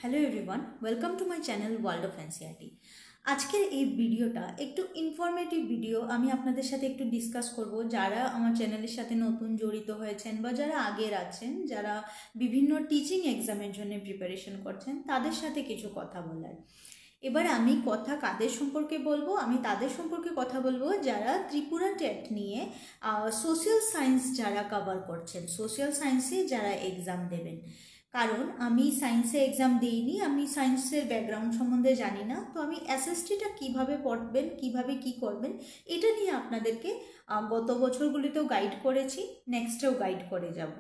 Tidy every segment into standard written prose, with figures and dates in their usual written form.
Hello everyone, welcome to my channel world of NCERT. আজকের এই ভিডিওটা একটু ইনফরমেটিভ ভিডিও। আমি আপনাদের সাথে একটু ডিসকাস করব যারা আমার চ্যানেলের সাথে নতুন জড়িত হয়েছেন বা যারা আগের আছেন, যারা বিভিন্ন টিচিং এক্সামের জন্য প্রিপারেশন করছেন, তাদের সাথে কিছু কথা বলার। এবার আমি কথা কাদের সম্পর্কে বলবো? আমি তাদের সম্পর্কে কথা বলবো যারা ত্রিপুরা টেট নিয়ে সোশ্যাল সায়েন্স যারা কভার করছেন, সোশ্যাল সায়েন্সে যারা এক্সাম দেবেন। কারণ আমি সায়েন্সে এক্সাম দিইনি, আমি সায়েন্সের ব্যাকগ্রাউন্ড সম্বন্ধে জানি না। তো আমি এসএসটিটা কিভাবে পড়বেন, কিভাবে কি করবেন, এটা নিয়ে আপনাদেরকে গত বছরগুলিতেও গাইড করেছি, নেক্সটেও গাইড করে যাব।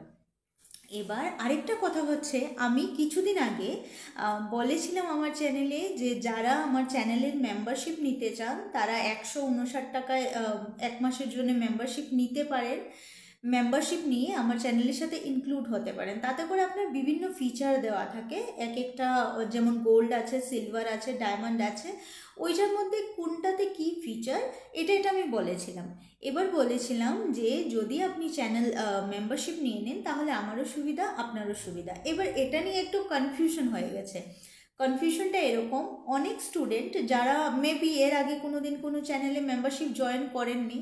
এবার আরেকটা কথা হচ্ছে, আমি কিছুদিন আগে বলেছিলাম আমার চ্যানেলে যে যারা আমার চ্যানেলের মেম্বারশিপ নিতে চান তারা 159 টাকায় এক মাসের জন্য মেম্বারশিপ নিতে পারেন। মেম্বারশিপ নিয়ে আমার চ্যানেলের সাথে ইনক্লুড হতে পারেন। তাতে করে আপনার বিভিন্ন ফিচার দেওয়া থাকে, এক একটা, যেমন গোল্ড আছে, সিলভার আছে, ডায়মন্ড আছে, ওইটার মধ্যে কোনটাতে কি ফিচার এটা আমি বলেছিলাম। এবার বলেছিলাম যে যদি আপনি চ্যানেল মেম্বারশিপ নিয়ে নেন তাহলে আমারও সুবিধা, আপনারও সুবিধা। এবার এটা নিয়ে একটু কনফিউশন হয়ে গেছে। কনফিউশনটা এরকম, অনেক স্টুডেন্ট যারা মেবি এর আগে কোনোদিন কোনো চ্যানেলে মেম্বারশিপ জয়েন করেননি,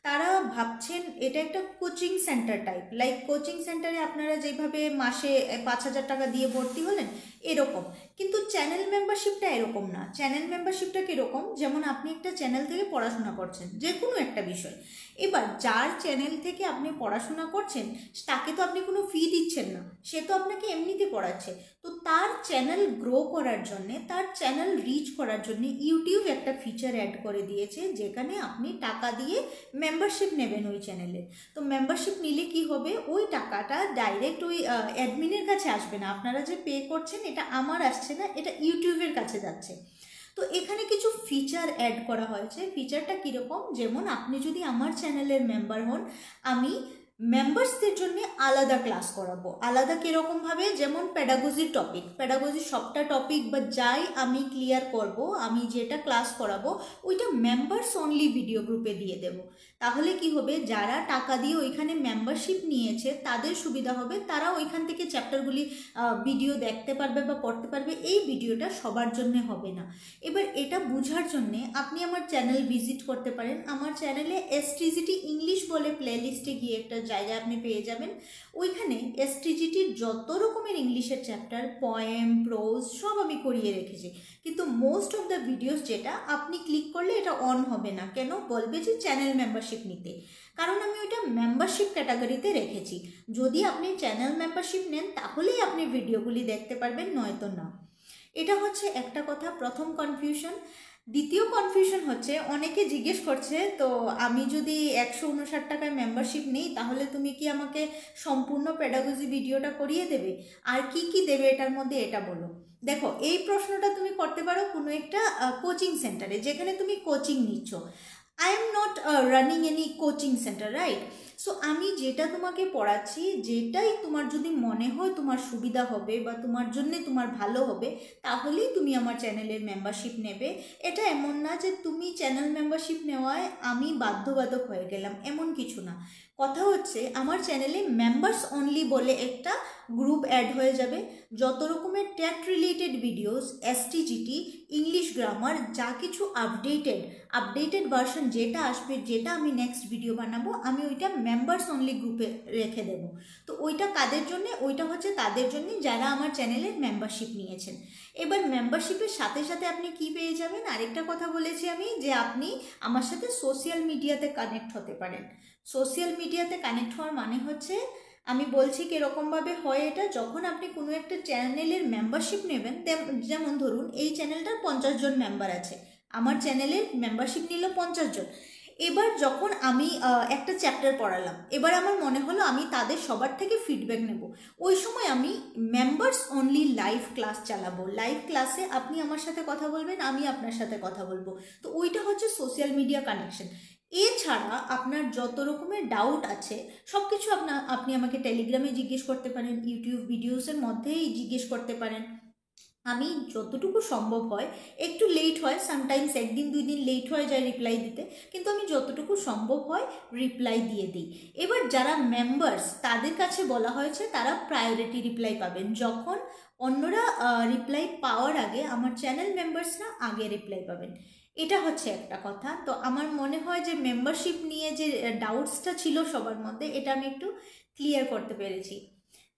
তারা ভাবছেন এটা একটা coaching centre type, like coaching সেন্টারে আপনারা যেভাবে মাসে 5,000 টাকা দিয়ে ভর্তি হলেন এরকম। কিন্তু চ্যানেল মেম্বারশিপটা এরকম না। চ্যানেল মেম্বারশিপটা কীরকম, যেমন আপনি একটা চ্যানেল থেকে পড়াশোনা করছেন যে কোনো একটা বিষয়। এবার যার চ্যানেল থেকে আপনি পড়াশোনা করছেন তাকে তো আপনি কোনো ফি দিচ্ছেন না, সে তো আপনাকে এমনিতে পড়াচ্ছে। তো তার চ্যানেল গ্রো করার জন্যে, তার চ্যানেল রিচ করার জন্যে ইউটিউব একটা ফিচার অ্যাড করে দিয়েছে যেখানে আপনি টাকা দিয়ে মেম্বারশিপ নেবেন ওই চ্যানেলে। তো মেম্বারশিপ নিলে কি হবে, ওই টাকাটা ডাইরেক্ট ওই অ্যাডমিনের কাছে আসবে না। আপনারা যে পে করছেন এটা আমার আসছে না, এটা ইউটিউবের কাছে যাচ্ছে। তো এখানে কিছু ফিচার অ্যাড করা হয়েছে। ফিচারটা কীরকম, যেমন আপনি যদি আমার চ্যানেলের মেম্বার হন, আমি মেম্বার্সদের জন্য আলাদা ক্লাস করাবো। আলাদা কীরকমভাবে, যেমন প্যাডাগজির টপিক, প্যাডাগজির সবটা টপিক বা যাই আমি ক্লিয়ার করব, আমি যেটা ক্লাস করাবো ওইটা মেম্বার্স অনলি ভিডিও গ্রুপে দিয়ে দেব। তাহলে কি হবে, যারা টাকা দিয়ে ওইখানে মেম্বারশিপ নিয়েছে তাদের সুবিধা হবে, তারা ওইখান থেকে চ্যাপ্টারগুলি ভিডিও দেখতে পারবে বা পড়তে পারবে। এই ভিডিওটা সবার জন্য হবে না। এবার এটা বোঝার জন্যে আপনি আমার চ্যানেল ভিজিট করতে পারেন। আমার চ্যানেলে এসটিজিটি ইংলিশ বলে প্লেলিস্টে গিয়ে একটা জায়গা আপনি পেয়ে যাবেন। ওইখানে এসটিজিটির যত রকমের ইংলিশের চ্যাপ্টার, পয়েম, প্রোজ সব আমি করিয়ে রেখেছি। কিন্তু মোস্ট অফ দ্য ভিডিওস যেটা আপনি ক্লিক করলে এটা অন হবে না, কেন বলবে যে চ্যানেল মেম্বারশিপ নিতে। কারণ আমি ওইটা মেম্বারশিপ ক্যাটাগরিতে রেখেছি। যদি আপনি চ্যানেল মেম্বারশিপ নেন তাহলেই আপনি ভিডিওগুলি দেখতে পারবেন, নয়তো না। এটা হচ্ছে একটা কথা, প্রথম কনফিউশন। দ্বিতীয় কনফিউশন হচ্ছে, অনেকে জিজ্ঞেস করছে তো আমি যদি 159 টাকায় মেম্বারশিপ নিই তাহলে তুমি কি আমাকে সম্পূর্ণ প্যাডাগজি ভিডিওটা করিয়ে দেবে, আর কি কি দেবে এটার মধ্যে এটা বলো। দেখো, এই প্রশ্নটা তুমি করতে পারো কোনো একটা কোচিং সেন্টারে যেখানে তুমি কোচিং নিচ্ছ। I am not running any coaching centre, right? So আমি যেটা তোমাকে পড়াচ্ছি, যেটাই তোমার যদি মনে হয় তোমার সুবিধা হবে বা তোমার জন্য তোমার ভালো হবে, তাহলেই তুমি আমার চ্যানেলের মেম্বারশিপ নেবে। এটা এমন না যে তুমি চ্যানেল মেম্বারশিপ নেওয়ায় আমি বাধ্যবাধক হয়ে গেলাম, এমন কিছু না। কথা হচ্ছে আমার চ্যানেলে মেম্বার্স অনলি বলে একটা গ্রুপ অ্যাড হয়ে যাবে। যত রকমের TET related videos, STGT, English grammar, যা কিছু আপডেটেড ভার্সন যেটা আসবে, যেটা আমি নেক্সট ভিডিও বানাবো, আমি ওইটা মেম্বার্স অনলি গ্রুপে রেখে দেব। তো ওইটা কাদের জন্যে? ওইটা হচ্ছে তাদের জন্যে যারা আমার চ্যানেলের মেম্বারশিপ নিয়েছেন। এবার মেম্বারশিপের সাথে সাথে আপনি কি পেয়ে যাবেন, আরেকটা কথা বলেছি আমি, যে আপনি আমার সাথে সোশ্যাল মিডিয়াতে কানেক্ট হতে পারেন। সোশ্যাল মিডিয়াতে কানেক্ট হওয়ার মানে হচ্ছে, আমি বলছি কীরকমভাবে হয় এটা, যখন আপনি কোনো একটা চ্যানেলের মেম্বারশিপ নেবেন, যেমন ধরুন এই চ্যানেলটার 50 জন মেম্বার আছে, আমার চ্যানেলের মেম্বারশিপ নিল 50 জন। এবার যখন আমি একটা চ্যাপ্টার পড়ালাম, এবার আমার মনে হলো আমি তাদের সবার থেকে ফিডব্যাক নেব, ওই সময় আমি মেম্বার্স অনলি লাইভ ক্লাস চালাবো। লাইভ ক্লাসে আপনি আমার সাথে কথা বলবেন, আমি আপনার সাথে কথা বলবো। তো ওইটা হচ্ছে সোশ্যাল মিডিয়া কানেকশন। এছাড়া আপনার যত রকমের ডাউট আছে সব কিছু আপনি আমাকে টেলিগ্রামে জিজ্ঞেস করতে পারেন, ইউটিউব ভিডিওসের মধ্যেই জিজ্ঞেস করতে পারেন। আমি যতটুকু সম্ভব হয়, একটু লেট হয়, সামটাইমস একদিন 2 দিন লেট হয়ে যায় রিপ্লাই দিতে, কিন্তু আমি যতটুকু সম্ভব হয় রিপ্লাই দিয়ে দিই। এবার যারা মেম্বার্স তাদের কাছে বলা হয়েছে তারা প্রায়োরিটি রিপ্লাই পাবেন, যখন অন্যরা রিপ্লাই পাওয়ার আগে আমার চ্যানেল মেম্বার্সরা আগে রিপ্লাই পাবেন। এটা হচ্ছে একটা কথা। তো আমার মনে হয় যে মেম্বারশিপ নিয়ে যে ডাউটসটা ছিল সবার মধ্যে, এটা আমি একটু ক্লিয়ার করতে পেরেছি।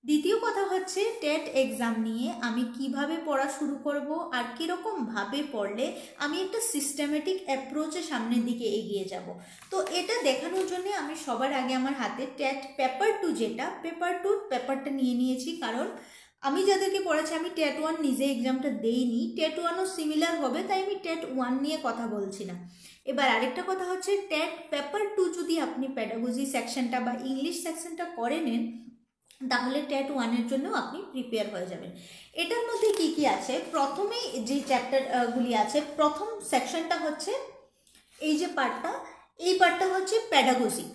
দ্বিতীয় কথা হচ্ছে টেট এক্সাম নিয়ে আমি কিভাবে পড়া শুরু করব আর কীরকমভাবে পড়লে আমি একটা সিস্টেমেটিক অ্যাপ্রোচে সামনের দিকে এগিয়ে যাব। তো এটা দেখানোর জন্য আমি সবার আগে আমার হাতে টেট পেপার 2, যেটা পেপার 2 পেপারটা নিয়ে নিয়েছি, কারণ আমি যাদেরকে পড়াচ্ছি, আমি টেট 1 নিজে এক্সামটা দেইনি, টেট 1ও সিমিলার হবে, তাই আমি টেট 1 নিয়ে কথা বলছি না। এবার আরেকটা কথা হচ্ছে টেট পেপার 2 যদি আপনি প্যাডাগজি সেকশনটা বা ইংলিশ সেকশনটা করে নেন, তাহলে টেট 1-এর জন্য আপনি প্রিপেয়ার হয়ে যাবেন। এটার মধ্যে কি কি আছে, প্রথমেই যে চ্যাপ্টারগুলি আছে, প্রথম সেকশনটা হচ্ছে এই যে পার্টটা, এই পার্টটা হচ্ছে প্যাডাগজি।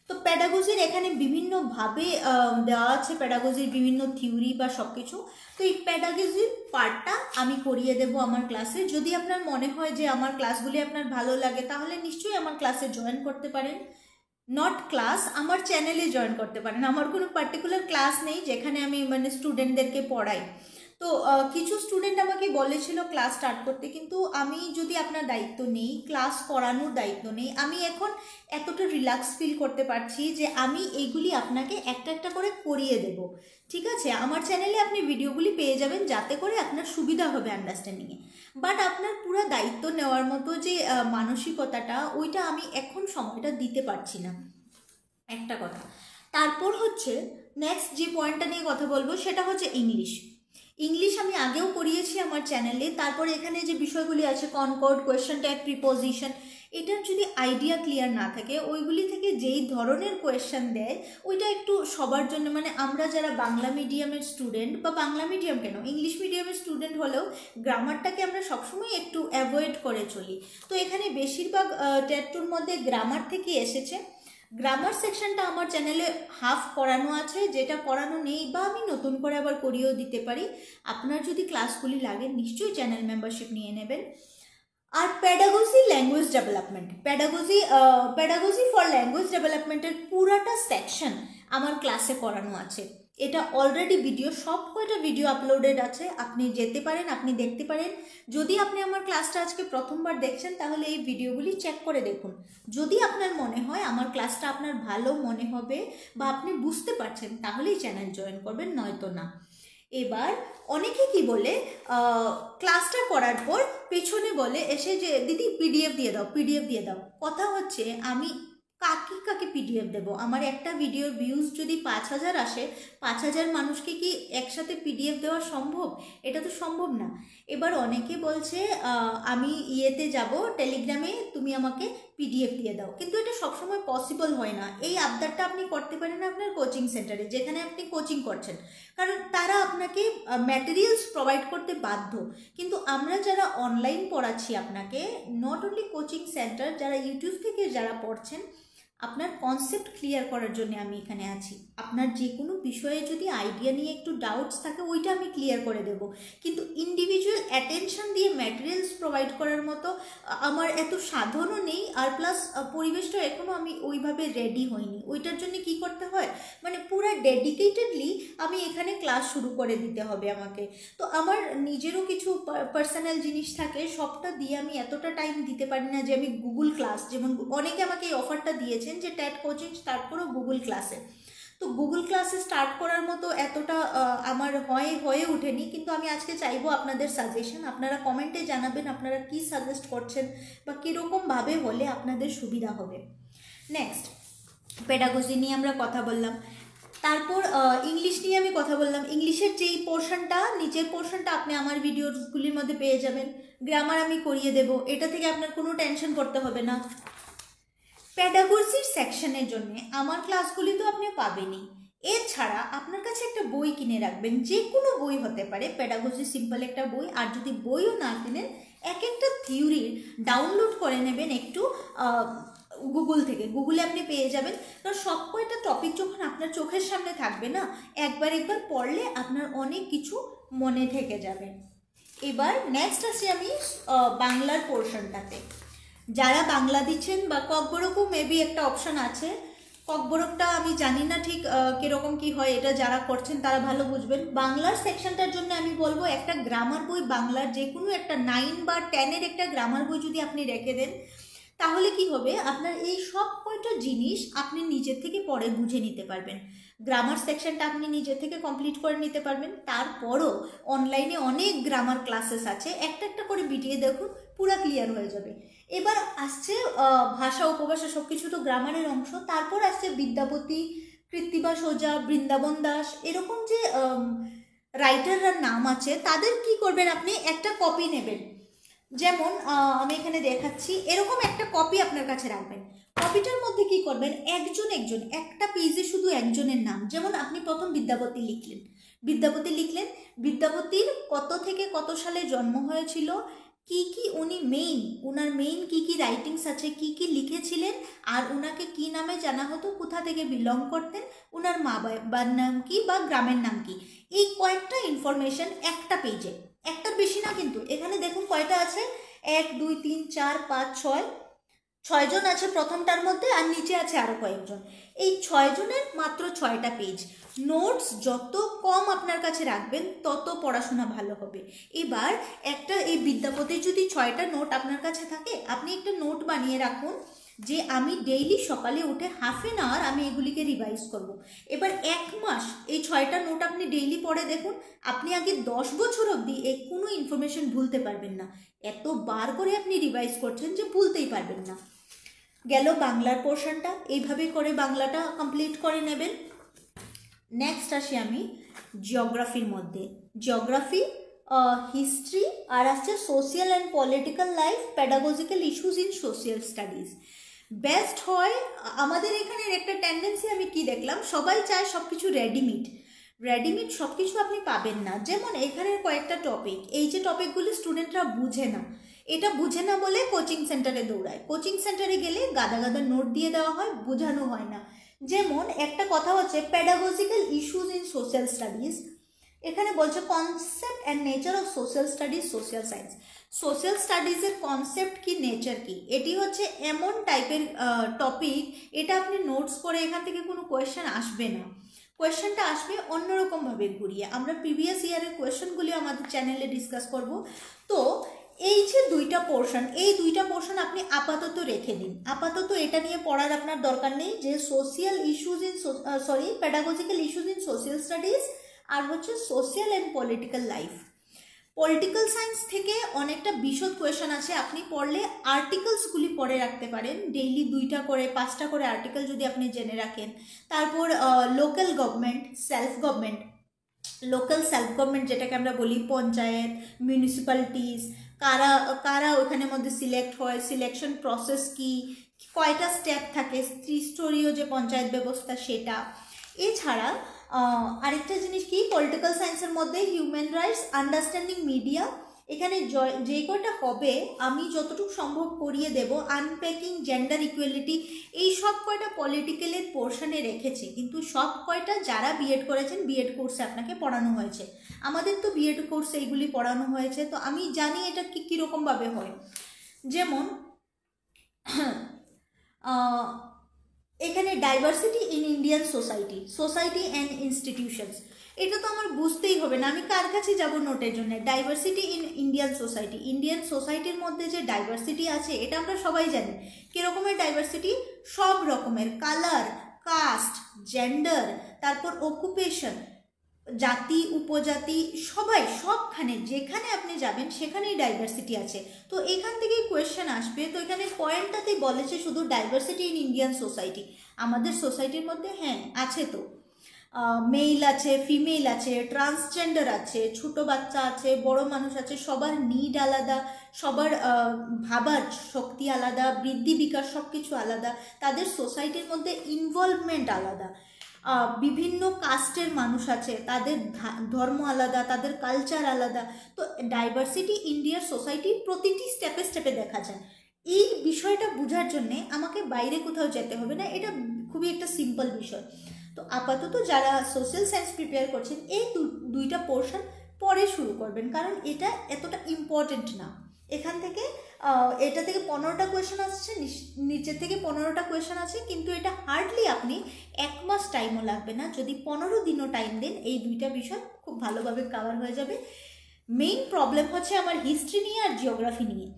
তো প্যাডাগজির এখানে বিভিন্নভাবে দেওয়া আছে, প্যাডাগজির বিভিন্ন থিওরি বা সব কিছু। তো এই প্যাডাগজির পার্টটা আমি করিয়ে দেব আমার ক্লাসে। যদি আপনার মনে হয় যে আমার ক্লাসগুলি আপনার ভালো লাগে, তাহলে নিশ্চয়ই আমার ক্লাসে জয়েন করতে পারেন। নট ক্লাস, আমার চ্যানেলে জয়েন করতে পারেন। আমার কোনো পার্টিকুলার ক্লাস নেই যেখানে আমি মানে স্টুডেন্টদেরকে পড়াই। তো কিছু স্টুডেন্ট আমাকে বলেছিল ক্লাস স্টার্ট করতে, কিন্তু আমি যদি আপনার দায়িত্ব নেই, ক্লাস করানোর দায়িত্ব নেই, আমি এখন এতটা রিল্যাক্স ফিল করতে পারছি যে আমি এইগুলি আপনাকে একটা একটা করে করিয়ে দেব। ঠিক আছে, আমার চ্যানেলে আপনি ভিডিওগুলি পেয়ে যাবেন, যাতে করে আপনার সুবিধা হবে আন্ডারস্ট্যান্ডিংয়ে। বাট আপনার পুরো দায়িত্ব নেওয়ার মতো যে মানসিকতাটা, ওইটা আমি এখন সময়টা দিতে পারছি না, একটা কথা। তারপর হচ্ছে নেক্সট যে পয়েন্টটা নিয়ে কথা বলবো সেটা হচ্ছে ইংলিশ। ইংলিশ আমি আগেও করিয়েছি আমার চ্যানেলে। তারপরে এখানে যে বিষয়গুলি আছে, কনকর্ড, কোয়েশ্চেন ট্যাগ, প্রিপোজিশন, এটার যদি আইডিয়া ক্লিয়ার না থাকে, ওইগুলি থেকে যেই ধরনের কোয়েশ্চেন দেয়, ওইটা একটু সবার জন্য, মানে আমরা যারা বাংলা মিডিয়ামের স্টুডেন্ট, বা বাংলা মিডিয়াম কেন, ইংলিশ মিডিয়ামের স্টুডেন্ট হলেও গ্রামারটাকে আমরা সবসময় একটু অ্যাভয়েড করে চলি। তো এখানে বেশিরভাগ টেট 2-র মধ্যে গ্রামার থেকে এসেছে। গ্রামার সেকশনটা আমার চ্যানেলে হাফ করানো আছে, যেটা করানো নেই বা আমি নতুন করে আবার করিয়েও দিতে পারি। আপনার যদি ক্লাসগুলি লাগে নিশ্চয়ই চ্যানেল মেম্বারশিপ নিয়ে নেবেন। আর pedagogy language development, pedagogy for language ডেভেলপমেন্টের পুরাটা সেকশন আমার ক্লাসে করানো আছে। এটা অলরেডি ভিডিও, সব কয়টা ভিডিও আপলোডেড আছে, আপনি যেতে পারেন, আপনি দেখতে পারেন। যদি আপনি আমার ক্লাসটা আজকে প্রথমবার দেখছেন, তাহলে এই ভিডিওগুলি চেক করে দেখুন। যদি আপনার মনে হয় আমার ক্লাসটা আপনার ভালো মনে হবে বা আপনি বুঝতে পারছেন, তাহলেই চ্যানেল জয়েন করবেন, নয়তো না। এবার অনেকে কি বলে, ক্লাসটা করার পর পেছনে বলে এসে যে দিদি পিডিএফ দিয়ে দাও, পিডিএফ দিয়ে দাও। কথা হচ্ছে আমি কাকে কাকে পিডিএফ দেবো? আমার একটা ভিডিওর ভিউজ যদি 5000 আসে, 5000 মানুষকে কি একসাথে পিডিএফ দেওয়া সম্ভব? এটা তো সম্ভব না। এবার অনেকে বলছে আমি ইয়েতে যাব, টেলিগ্রামে, তুমি আমাকে পিডিএফ দিয়ে দাও, কিন্তু এটা সবসময় পসিবল হয় না। এই আবদারটা আপনি করতে পারেন আপনার কোচিং সেন্টারে, যেখানে আপনি কোচিং করছেন, কারণ তারা আপনাকে ম্যাটেরিয়ালস প্রোভাইড করতে বাধ্য। কিন্তু আমরা যারা অনলাইন পড়াচ্ছি আপনাকে, নট অনলি কোচিং সেন্টার, যারা ইউটিউব থেকে যারা পড়ছেন, আপনার কনসেপ্ট ক্লিয়ার করার জন্য আমি এখানে আছি। আপনার যে কোনো বিষয়ে যদি আইডিয়া নিয়ে একটু ডাউটস থাকে, ওইটা আমি ক্লিয়ার করে দেব। কিন্তু ইন্ডিভিজুয়াল অ্যাটেনশন দিয়ে ম্যাটেরিয়ালস প্রোভাইড করার মতো আমার এত সাধনও নেই, আর প্লাস পরিবেশটা এখনও আমি ওইভাবে রেডি হইনি। ওইটার জন্য কি করতে হয়, মানে পুরো ডেডিকেটেডলি আমি এখানে ক্লাস শুরু করে দিতে হবে আমাকে। তো আমার নিজেরও কিছু পার্সোনাল জিনিস থাকে, সবটা দিয়ে আমি এতটা টাইম দিতে পারি না যে আমি গুগল ক্লাস, যেমন অনেকে আমাকে এই অফারটা দিয়েছেন যে ট্যাট কোচিং স্টার্ট করো গুগল ক্লাসে। তো গুগল ক্লাসে স্টার্ট করার মতো এতটা আমার হয়ে ওঠেনি। কিন্তু আমি আজকে চাইবো আপনাদের সাজেশন, আপনারা কমেন্টে জানাবেন আপনারা কি সাজেস্ট করছেন বা কীরকমভাবে হলে আপনাদের সুবিধা হবে। নেক্সট, পেডাগজি নিয়ে আমরা কথা বললাম। তারপর ইংলিশ নিয়ে আমি কথা বললাম। ইংলিশের যেই পোর্শনটা, নিচের পোর্শনটা আপনি আমার ভিডিওগুলির মধ্যে পেয়ে যাবেন। গ্রামার আমি করিয়ে দেব, এটা থেকে আপনার কোনো টেনশন করতে হবে না। প্যাডাগজির সেকশনের জন্য আমার ক্লাসগুলি তো আপনি পাবেনই, এছাড়া আপনার কাছে একটা বই কিনে রাখবেন, যে কোনো বই হতে পারে, প্যাডাগজি সিম্পল একটা বই। আর যদি বইও না কিনেন, এক একটা থিওরির ডাউনলোড করে নেবেন একটু গুগল থেকে, গুগলে আপনি পেয়ে যাবেন। কারণ সব কয়টা টপিক যখন আপনার চোখের সামনে থাকবে না, একবার পড়লে আপনার অনেক কিছু মনে থেকে যাবে। এবার নেক্সট আসি আমি বাংলার পোর্শনটাতে। যারা বাংলা দিচ্ছেন বা ককবরকও মেবি একটা অপশন আছে, ককবরকটা আমি জানি না ঠিক কীরকম কী হয়, এটা যারা করছেন তারা ভালো বুঝবেন। বাংলার সেকশনটার জন্য আমি বলবো একটা গ্রামার বই, বাংলার যে কোনো একটা 9 বা 10-এর একটা গ্রামার বই যদি আপনি রেখে দেন, তাহলে কি হবে, আপনার এই সব কয়টা জিনিস আপনি নিজের থেকে পরে বুঝে নিতে পারবেন। গ্রামার সেকশনটা আপনি নিজে থেকে কমপ্লিট করে নিতে পারবেন। তারপরও অনলাইনে অনেক গ্রামার ক্লাসেস আছে, একটা একটা করে ভিডিও দেখুন, পুরো ক্লিয়ার হয়ে যাবে। এবার আসছে ভাষা উপভাষা সব কিছু তো গ্রামারের অংশ। তারপর আসছে বিদ্যাপতি, কৃত্তিবাস ওঝা, বৃন্দাবন দাস, এরকম যে রাইটাররা নাম আছে, তাদের কি করবেন, আপনি একটা কপি নেবেন। যেমন আমি এখানে দেখাচ্ছি, এরকম একটা কপি আপনার কাছে রাখবেন। কপিটার মধ্যে কি করবেন, একজন একটা পেজে শুধু একজনের নাম। যেমন আপনি প্রথম বিদ্যাপতি লিখলেন, বিদ্যাপতির কত থেকে কত সালে জন্ম হয়েছিল, কি কি উনি উনার মেইন কি কি রাইটিংস আছে, কি কি লিখেছিলেন, আর উনাকে কি নামে জানা হতো, কোথা থেকে বিলং করতেন, উনার মা বাবার নাম কি বা গ্রামের নাম কি, এই কয়েকটা ইনফরমেশন একটা পেজে, একটার বেশি না কিন্তু। এখানে দেখুন কয়টা আছে, 1 2 3 4 5 6, 6 জন আছে প্রথমটার মধ্যে, আর নিচে আছে আরও কয়েকজন। এই 6 জনের মাত্র 6টা পেজ। নোটস যত কম আপনার কাছে রাখবেন তত পড়াশোনা ভালো হবে। এবার একটা এই বিদ্যাপতির যদি 6টা নোট আপনার কাছে থাকে, আপনি একটা নোট বানিয়ে রাখুন যে আমি ডেইলি সকালে উঠে ½ আমি এগুলিকে রিভাইজ করব। এবার 1 মাস এই 6টা নোট আপনি ডেইলি পড়ে দেখুন, আপনি আগে 10 বছর অবধি কোনো ইনফরমেশন ভুলতে পারবেন না। এত বার করে আপনি রিভাইজ করছেন যে ভুলতেই পারবেন না। গেল বাংলার পোর্শনটা, এইভাবে করে বাংলাটা কমপ্লিট করে নেবেন। নেক্সট আসি আমি জিওগ্রাফির মধ্যে। জিওগ্রাফি, হিস্ট্রি, আর আসছে social and political life, pedagogical issues in social studies. Best হয় আমাদের এখানের একটা টেন্ডেন্সি আমি কি দেখলাম, সবাই চায় সব কিছু রেডিমেড সব কিছু আপনি পাবেন না। যেমন এখানের কয়েকটা টপিক, এই যে টপিকগুলি স্টুডেন্টরা বুঝে না, এটা বুঝে না বলে কোচিং সেন্টারে দৌড়ায়। কোচিং সেন্টারে গেলে গাদা গাদা নোট দিয়ে দেওয়া হয়, বোঝানো হয় না। যেমন একটা কথা হচ্ছে pedagogical issues in social studies, এখানে বলছে concept and nature of social studies, social science. Social স্টাডিজের কনসেপ্ট কি, নেচার কি, এটি হচ্ছে এমন টাইপের টপিক, এটা আপনি নোটস করে এখান থেকে কোনো কোয়েশ্চেন আসবে না, কোয়েশ্চেনটা আসবে অন্যরকমভাবে ঘুরিয়ে। আমরা প্রিভিয়াস ইয়ারের কোয়েশ্চেনগুলি আমাদের চ্যানেলে ডিসকাস করব। তো এই যে দুইটা পোর্শন, এই দুইটা পোর্শন আপনি আপাতত রেখে দিন। আপাতত এটা নিয়ে পড়ার আপনার দরকার নেই যে social issues in pedagogical issues in social studies, আর হচ্ছে social and political life. Political science থেকে অনেকটা বিশদ কোয়েশন আছে, আপনি পড়লে আর্টিকেলসগুলি পড়ে রাখতে পারেন। ডেইলি 2টা করে 5টা করে আর্টিকেল যদি আপনি জেনে রাখেন। তারপর local government, local self government যেটাকে আমরা বলি, পঞ্চায়েত, মিউনিসিপ্যালিটিস, কারা কারা ওখানের মধ্যে সিলেক্ট হয়, সিলেকশন প্রসেস কি, কয়টা স্টেপ থাকে, ত্রিস্তরীয় যে পঞ্চায়েত ব্যবস্থা সেটা। এছাড়া আরেকটা জিনিস কি, পলিটিক্যাল সায়েন্সের মধ্যে হিউম্যান রাইটস, আন্ডারস্ট্যান্ডিং মিডিয়া, এখানে যে কয়টা হবে আমি যতটুকু সম্ভব করিয়ে দেব। আনপ্যাকিং, জেন্ডার ইকুয়ালিটি, এই সব কয়টা পলিটিক্যালের পোর্শনে রেখেছে, কিন্তু সব কয়টা যারা বিএড করেছেন বিএড কোর্সে আপনাকে পড়ানো হয়েছে। আমাদের তো বিএড কোর্সে এইগুলি পড়ানো হয়েছে, তো আমি জানি এটা কীরকমভাবে হয়। যেমন এখানে diversity in Indian society and institutions, এটা তো আমার বুঝতেই হবে না, আমি কার কাছে যাব নোটের জন্য। ডাইভার্সিটি ইন ইন্ডিয়ান সোসাইটির মধ্যে যে ডাইভার্সিটি আছে এটা আমরা সবাই জানি। কীরকমের ডাইভার্সিটি, সব রকমের, কালার, কাস্ট, জেন্ডার, তারপর অকুপেশন, জাতি উপজাতি, সবখানে যেখানে আপনি যাবেন সেখানেই ডাইভার্সিটি আছে। তো এখান থেকেই কোয়েশ্চেন আসবে। তো এখানে পয়েন্টটাতেই বলেছে শুধু ডাইভার্সিটি ইন ইন্ডিয়ান সোসাইটি। আমাদের সোসাইটির মধ্যে হ্যাঁ আছে, তো মেল আছে, ফিমেল আছে, ট্রান্সজেন্ডার আছে, ছোটো বাচ্চা আছে, বড় মানুষ আছে, সবার নিড আলাদা, সবার ভাবার শক্তি আলাদা, বৃদ্ধি বিকাশ সব কিছু আলাদা, তাদের সোসাইটির মধ্যে ইনভলভমেন্ট আলাদা। বিভিন্ন কাস্টের মানুষ আছে, তাদের ধর্ম আলাদা, তাদের কালচার আলাদা। তো ডাইভার্সিটি ইন্ডিয়ার সোসাইটির প্রতিটি স্টেপে স্টেপে দেখা যায়। এই বিষয়টা বোঝার জন্যে আমাকে বাইরে কোথাও যেতে হবে না, এটা খুবই একটা সিম্পল বিষয়। তো আপাতত যারা সোশ্যাল সায়েন্স প্রিপেয়ার করছেন এই দুইটা পোর্শন পরে শুরু করবেন, কারণ এটা এতটা ইম্পর্টেন্ট না। এখান থেকে এটা থেকে 15টা কোয়েশ্চেন আসছে, নিচের থেকে 15টা কোয়েশ্চেন আছে, কিন্তু এটা হার্ডলি আপনি 1 মাস টাইমও লাগবে না। যদি 15 দিনও টাইম দেন, এই দুইটা বিষয় খুব ভালোভাবে কভার হয়ে যাবে। মেইন প্রবলেম হচ্ছে আমার হিস্ট্রি নিয়ে আর জিওগ্রাফি নিয়ে।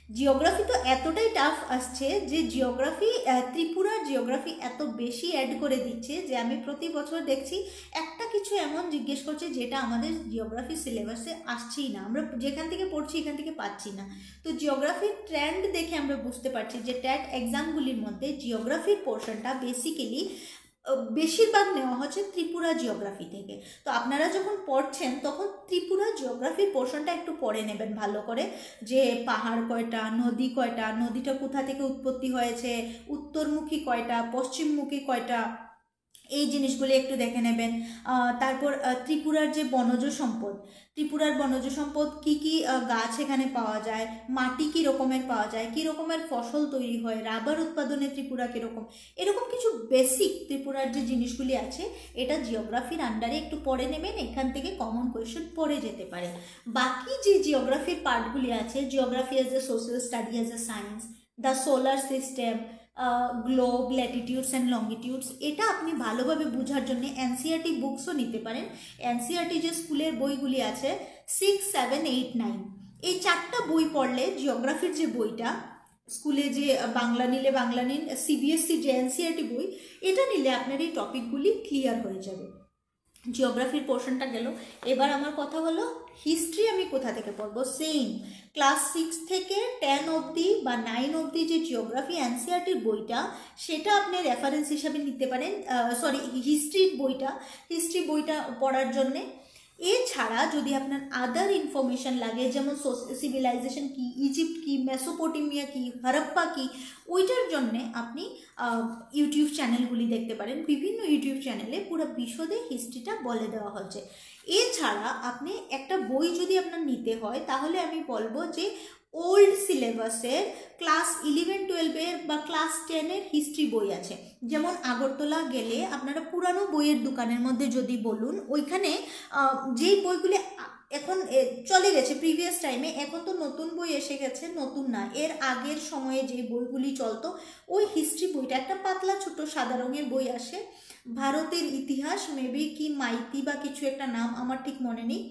জিওগ্রাফি তো এতটাই টাফ আসছে যে জিওগ্রাফি, ত্রিপুরার জিওগ্রাফি এত বেশি অ্যাড করে দিচ্ছে যে আমি প্রতি বছর দেখছি একটা কিছু এমন জিজ্ঞেস করছে যেটা আমাদের জিওগ্রাফি সিলেবাসে আসছেই না, আমরা যেখান থেকে পড়ছি এখান থেকে পাচ্ছি না। তো জিওগ্রাফির ট্রেন্ড দেখে আমরা বুঝতে পারছি যে ট্যাট এক্সামগুলির মধ্যে জিওগ্রাফির পোর্শনটা বেসিক্যালি বেশিরভাগ নেওয়া হচ্ছে ত্রিপুরা জিওগ্রাফি থেকে। তো আপনারা যখন পড়ছেন তখন ত্রিপুরা জিওগ্রাফির পোর্শনটা একটু পড়ে নেবেন ভালো করে, যে পাহাড় কয়টা, নদী কয়টা, নদীটা কোথা থেকে উৎপত্তি হয়েছে, উত্তরমুখী কয়টা, পশ্চিমমুখী কয়টা, এই জিনিসগুলি একটু দেখে নেবেন। তারপর ত্রিপুরার যে বনজ সম্পদ, ত্রিপুরার বনজ সম্পদ কি কি গাছ এখানে পাওয়া যায়, মাটি কী রকমের পাওয়া যায়, কী রকমের ফসল তৈরি হয়, রাবার উৎপাদনে ত্রিপুরা কীরকম, এরকম কিছু বেসিক ত্রিপুরার যে জিনিসগুলি আছে এটা জিওগ্রাফির আন্ডারে একটু পড়ে নেবেন। এখান থেকে কমন কোয়েশ্চেন পড়ে যেতে পারে। বাকি যে জিওগ্রাফির পার্টগুলি আছে, geography as a social study, as a science, the solar system, globe, latitudes and longitudes, এটা আপনি ভালোভাবে বোঝার জন্য এনসিইআরটি বুকসও নিতে পারেন। এনসিইআরটি যে স্কুলের বইগুলি আছে 6, 7, 8, 9, এই 4টা বই পড়লে জিওগ্রাফির যে বইটা, স্কুলে যে বাংলা নিলে বাংলা নিন, সিবিএসসি যে এনসিইআরটি বই, এটা নিলে আপনার এই টপিকগুলি ক্লিয়ার হয়ে যাবে। জিওগ্রাফির পোর্শনটা গেল। এবার আমার কথা হলো হিস্ট্রি আমি কোথা থেকে পড়বো। সেম ক্লাস 6 থেকে 10 অবধি বা 9 অবধি যে জিওগ্রাফি এনসিইআরটির বইটা, সেটা আপনি রেফারেন্স হিসাবে নিতে পারেন। হিস্ট্রি বইটা পড়ার জন্যে। এছাড়া যদি আপনার আদার ইনফরমেশন লাগে, যেমন সিভিলাইজেশন কি, ইজিপ্ট কি, মেসোপটেমিয়া কি, হরপ্পা কি, ওইটার জন্যে আপনি ইউটিউব চ্যানেলগুলি দেখতে পারেন। বিভিন্ন ইউটিউব চ্যানেলে পুরো বিশদে হিস্ট্রিটা বলে দেওয়া হচ্ছে। এছাড়া আপনি একটা বই যদি আপনার নিতে হয়, তাহলে আমি বলবো যে ওল্ড সিলেবাসের ক্লাস 11, 12 বা ক্লাস 10 হিস্ট্রি বই আছে। যেমন আগরতলা গেলে আপনারা পুরানো বইয়ের দোকানের মধ্যে যদি বলুন, ওইখানে যেই বইগুলি এখন চলে গেছে প্রিভিয়াস টাইমে, এখন তো নতুন বই এসে গেছে, নতুন না, এর আগের সময়ে যে বইগুলি চলতো, ওই হিস্ট্রি বইটা একটা পাতলা ছোট সাদা রঙের বই আসে, ভারতের ইতিহাস, মেবি কি মাইতি বা কিছু একটা নাম, আমার ঠিক মনে নেই।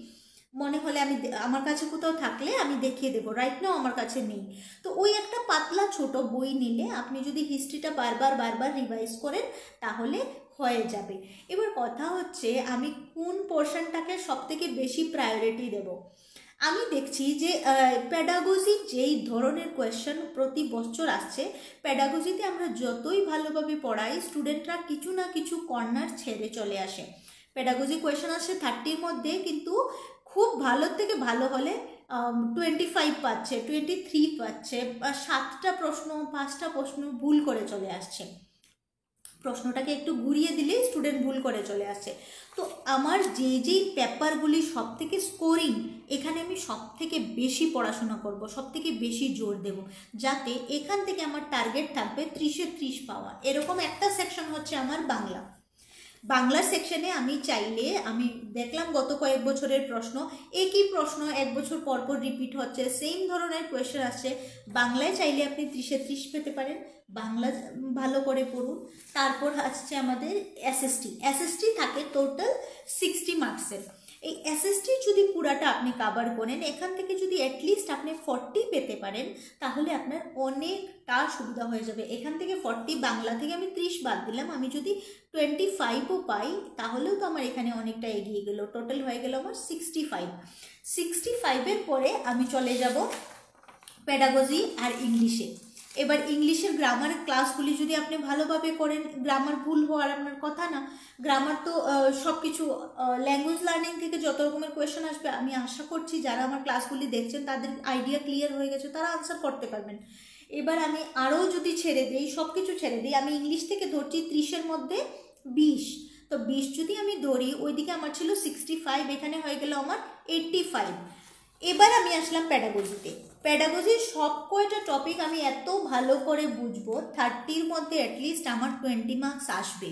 মনে হলে আমি, আমার কাছে কোথাও থাকলে আমি দেখিয়ে দেবো, রাইট নাও আমার কাছে নেই। তো ওই একটা পাতলা ছোট বই নিলে আপনি যদি হিস্ট্রিটা বারবার রিভাইজ করেন তাহলে হয়ে যাবে। এবার কথা হচ্ছে আমি কোন পোর্শনটাকে সবথেকে বেশি প্রায়োরিটি দেব। আমি দেখছি যে প্যাডাগজি যেই ধরনের কোয়েশ্চেন প্রতি বছর আসছে, প্যাডাগজিতে আমরা যতই ভালোভাবে পড়াই, স্টুডেন্টরা কিছু না কিছু কর্নার ছেড়ে চলে আসে। প্যাডাগজি কোয়েশ্চেন আসছে 30-র মধ্যে, কিন্তু খুব ভালোর থেকে ভালো হলে 25 পাচ্ছে, 23 পাচ্ছে, 7টা প্রশ্ন, 5টা প্রশ্ন ভুল করে চলে আসছে। প্রশ্নটাকে একটু ঘুরিয়ে দিলেই স্টুডেন্ট ভুল করে চলে আসছে। তো আমার যেই পেপারগুলি সব থেকে স্কোরিং, এখানে আমি সব থেকে বেশি পড়াশোনা করব, সব থেকে বেশি জোর দেব, যাতে এখান থেকে আমার টার্গেট থাকবে 30-এ 30 পাওয়া। এরকম একটা সেকশন হচ্ছে আমার বাংলার সেকশনে আমি চাইলে, আমি দেখলাম গত কয়েক বছরের প্রশ্ন, একই প্রশ্ন 1 বছর পরপর রিপিট হচ্ছে, সেম ধরনের কোয়েশ্চেন আসছে। বাংলায় চাইলে আপনি 30-এ 30 পেতে পারেন, বাংলা ভালো করে পড়ুন। তারপর আসছে আমাদের এসএসটি থাকে টোটাল 60 মার্কসের। এই এসএসটি যদি পুরাটা আপনি কভার করেন, এখান থেকে যদি অ্যাটলিস্ট আপনি 40 পেতে পারেন, তাহলে আপনার অনেকটা সুবিধা হয়ে যাবে। এখান থেকে 40, বাংলা থেকে আমি 30 বাদ দিলাম, আমি যদি 25ও পাই তাহলেও তো আমার এখানে অনেকটা এগিয়ে গেল, টোটাল হয়ে গেল আমার 65। 65-এর পরে আমি চলে যাব প্যাডাগজি আর ইংলিশে। এবার ইংলিশের গ্রামারের ক্লাসগুলি যদি আপনি ভালোভাবে করেন, গ্রামার ভুল হওয়ার আপনার কথা না। গ্রামার তো সব কিছু ল্যাঙ্গুয়েজ লার্নিং থেকে যত রকমের কোয়েশ্চেন আসবে, আমি আশা করছি যারা আমার ক্লাসগুলি দেখছেন তাদের আইডিয়া ক্লিয়ার হয়ে গেছে, তারা আনসার করতে পারবেন। এবার আমি আরও যদি ছেড়ে দিই, সব কিছু ছেড়ে দিই, আমি ইংলিশ থেকে ধরছি 30-এর মধ্যে 20, তো 20 যদি আমি ধরি, ওইদিকে আমার ছিল 65, এখানে হয়ে গেল আমার 85। এবার আমি আসলাম প্যাডাগজিতে। প্যাডাগজির সব কয়টা টপিক আমি এত ভালো করে বুঝবো, 30-র মধ্যে অ্যাটলিস্ট আমার 20 মার্কস আসবে।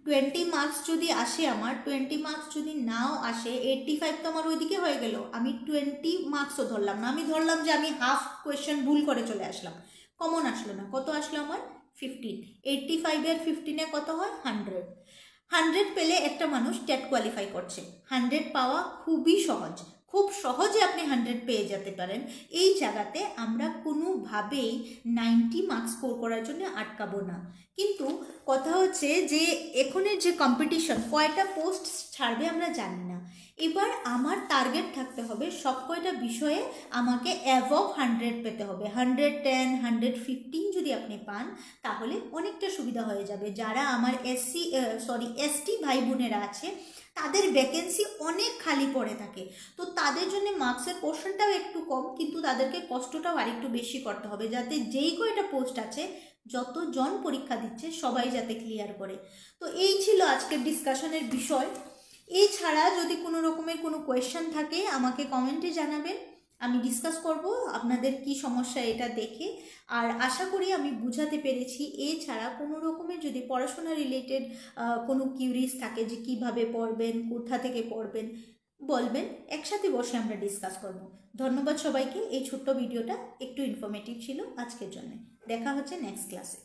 20 মার্কস যদি আসে, আমার 20 মার্কস যদি নাও আসে, 85 তো আমার ওইদিকে হয়ে গেল, আমি 20 মার্কসও ধরলাম না, আমি ধরলাম যে আমি হাফ কোয়েশ্চেন ভুল করে চলে আসলাম, কমন আসলো না, কত আসলো আমার 15। 85 এর 15-এ কত হয় 100। 100 পেলে একটা মানুষ টেট কোয়ালিফাই করছে। 100 পাওয়া খুবই সহজ, খুব সহজে আপনি 100 পেয়ে যেতে পারেন। এই জায়গাতে আমরা কোনোভাবেই 90 মার্কস স্কোর করার জন্য আটকাবো না। কিন্তু কথা হচ্ছে যে এখনের যে কম্পিটিশন, কয়টা পোস্ট ছাড়বে আমরা জানি না। এবার আমার টার্গেট থাকতে হবে সব কয়টা বিষয়ে আমাকে অ্যাবভ 100 পেতে হবে। 110, 115 যদি আপনি পান তাহলে অনেকটা সুবিধা হয়ে যাবে। যারা আমার এসটি ভাই বোনেরা আছে তাদের ভ্যাকেন্সি অনেক খালি পড়ে থাকে, তো তাদের জন্য মার্কসের পোর্শনটাও একটু কম, কিন্তু তাদেরকে কষ্টটাও আরেকটু বেশি করতে হবে, যাতে যেই কয়টা পোস্ট আছে যতজন পরীক্ষা দিচ্ছে সবাই যাতে ক্লিয়ার করে। তো এই ছিল আজকের ডিসকাশনের বিষয়। এছাড়া যদি কোনো রকমের কোনো কোয়েশ্চেন থাকে আমাকে কমেন্টে জানাবেন, আমি ডিসকাস করব আপনাদের কি সমস্যা এটা দেখে। আর আশা করি আমি বুঝাতে পেরেছি। এছাড়া কোনো রকমের যদি পড়াশোনা রিলেটেড কোনো কিউরিজ থাকে যে কিভাবে পড়বেন, কোথা থেকে পড়বেন, বলবেন, একসাথে বসে আমরা ডিসকাস করব। ধন্যবাদ সবাইকে। এই ছোট্ট ভিডিওটা একটু ইনফরমেটিভ ছিল আজকের জন্য। দেখা হচ্ছে নেক্সট ক্লাসে।